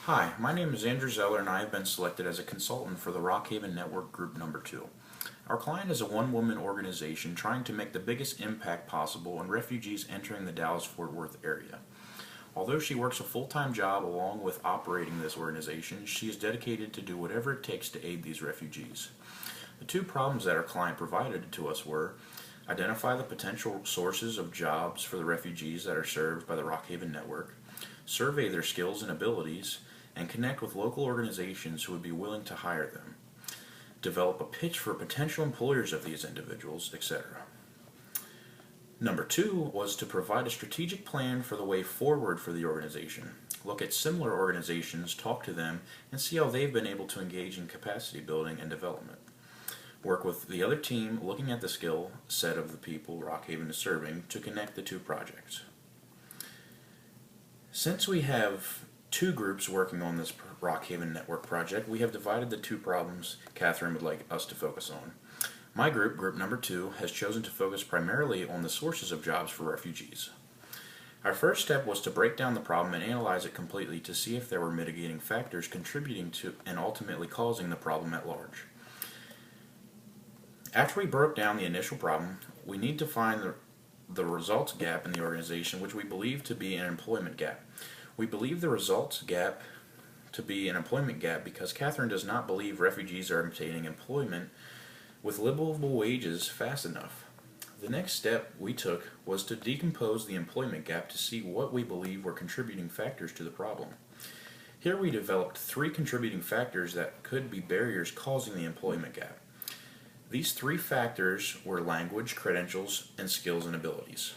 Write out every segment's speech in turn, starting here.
Hi, my name is Andrew Zeller and I have been selected as a consultant for the Rockhaven Network Group Number 2. Our client is a one-woman organization trying to make the biggest impact possible on refugees entering the Dallas-Fort Worth area. Although she works a full-time job along with operating this organization, she is dedicated to do whatever it takes to aid these refugees. The two problems that our client provided to us were identify the potential sources of jobs for the refugees that are served by the Rockhaven Network, survey their skills and abilities, and connect with local organizations who would be willing to hire them, develop a pitch for potential employers of these individuals, etc. Number 2 was to provide a strategic plan for the way forward for the organization. Look at similar organizations, talk to them, and see how they've been able to engage in capacity building and development. Work with the other team looking at the skill set of the people Rockhaven is serving to connect the two projects. Since we have two groups working on this Rockhaven Network project, we have divided the two problems Catherine would like us to focus on. My group, Group Number 2, has chosen to focus primarily on the sources of jobs for refugees. Our first step was to break down the problem and analyze it completely to see if there were mitigating factors contributing to and ultimately causing the problem at large. After we broke down the initial problem, we need to find the results gap in the organization, which we believe to be an employment gap. We believe the results gap to be an employment gap because Catherine does not believe refugees are obtaining employment with livable wages fast enough. The next step we took was to decompose the employment gap to see what we believe were contributing factors to the problem. Here we developed 3 contributing factors that could be barriers causing the employment gap. These 3 factors were language, credentials, and skills and abilities.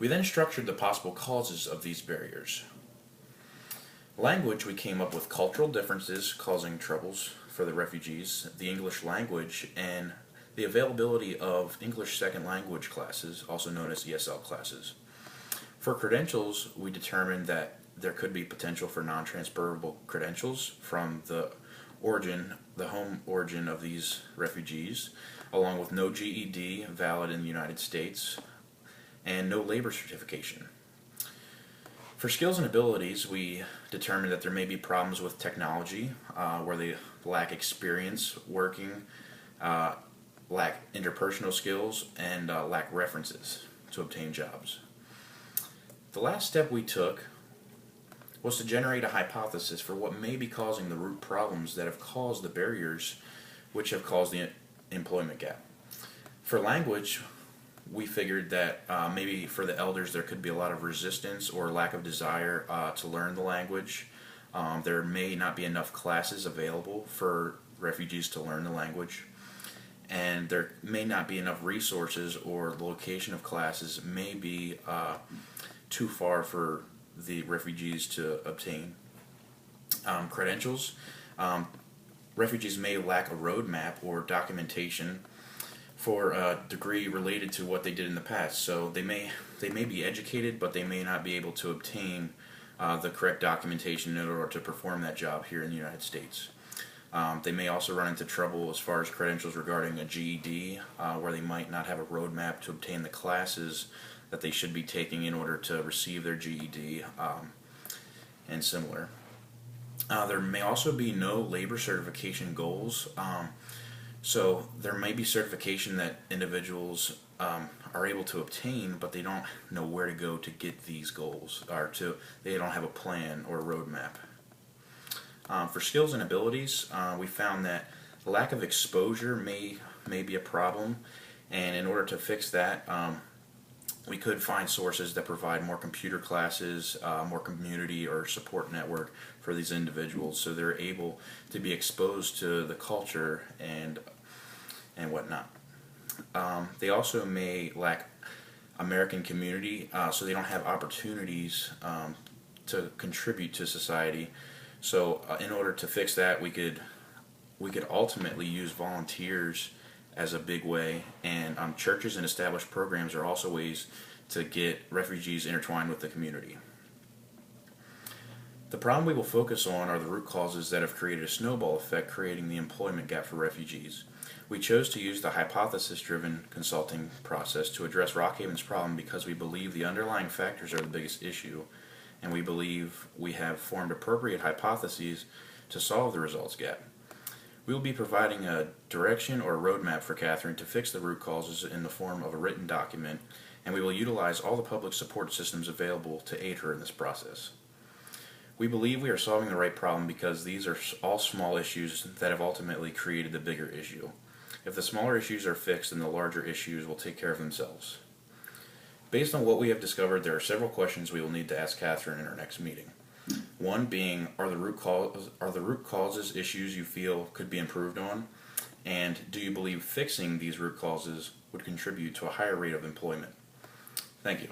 We then structured the possible causes of these barriers. Language, we came up with cultural differences causing troubles for the refugees, the English language, and the availability of English second language classes, also known as ESL classes. For credentials, we determined that there could be potential for non-transferable credentials from the home origin of these refugees, along with no GED valid in the United States, and no labor certification. For skills and abilities, we determined that there may be problems with technology, where they lack experience working, lack interpersonal skills, and lack references to obtain jobs. The last step we took was to generate a hypothesis for what may be causing the root problems that have caused the barriers which have caused the employment gap. For language, we figured that maybe for the elders there could be a lot of resistance or lack of desire to learn the language. There may not be enough classes available for refugees to learn the language, and there may not be enough resources, or the location of classes may be too far for the refugees to obtain. Credentials. Refugees may lack a roadmap or documentation for a degree related to what they did in the past. So they may be educated, but they may not be able to obtain the correct documentation in order to perform that job here in the United States. They may also run into trouble as far as credentials regarding a GED, where they might not have a roadmap to obtain the classes that they should be taking in order to receive their GED, and similar. There may also be no labor certification goals. So there may be certification that individuals are able to obtain, but they don't know where to go to get these goals, or they don't have a plan or a roadmap. For skills and abilities, we found that the lack of exposure may be a problem, and in order to fix that, we could find sources that provide more computer classes, more community or support network for these individuals, so they're able to be exposed to the culture and whatnot. They also may lack American community, so they don't have opportunities to contribute to society. So in order to fix that, we could ultimately use volunteers as a big way, and churches and established programs are also ways to get refugees intertwined with the community. The problem we will focus on are the root causes that have created a snowball effect, creating the employment gap for refugees. We chose to use the hypothesis-driven consulting process to address Rockhaven's problem because we believe the underlying factors are the biggest issue, and we believe we have formed appropriate hypotheses to solve the results gap. We will be providing a direction or a roadmap for Catherine to fix the root causes in the form of a written document, and we will utilize all the public support systems available to aid her in this process. We believe we are solving the right problem because these are all small issues that have ultimately created the bigger issue. If the smaller issues are fixed, then the larger issues will take care of themselves. Based on what we have discovered, there are several questions we will need to ask Catherine in our next meeting. One being, are the root causes issues you feel could be improved on? And do you believe fixing these root causes would contribute to a higher rate of employment? Thank you.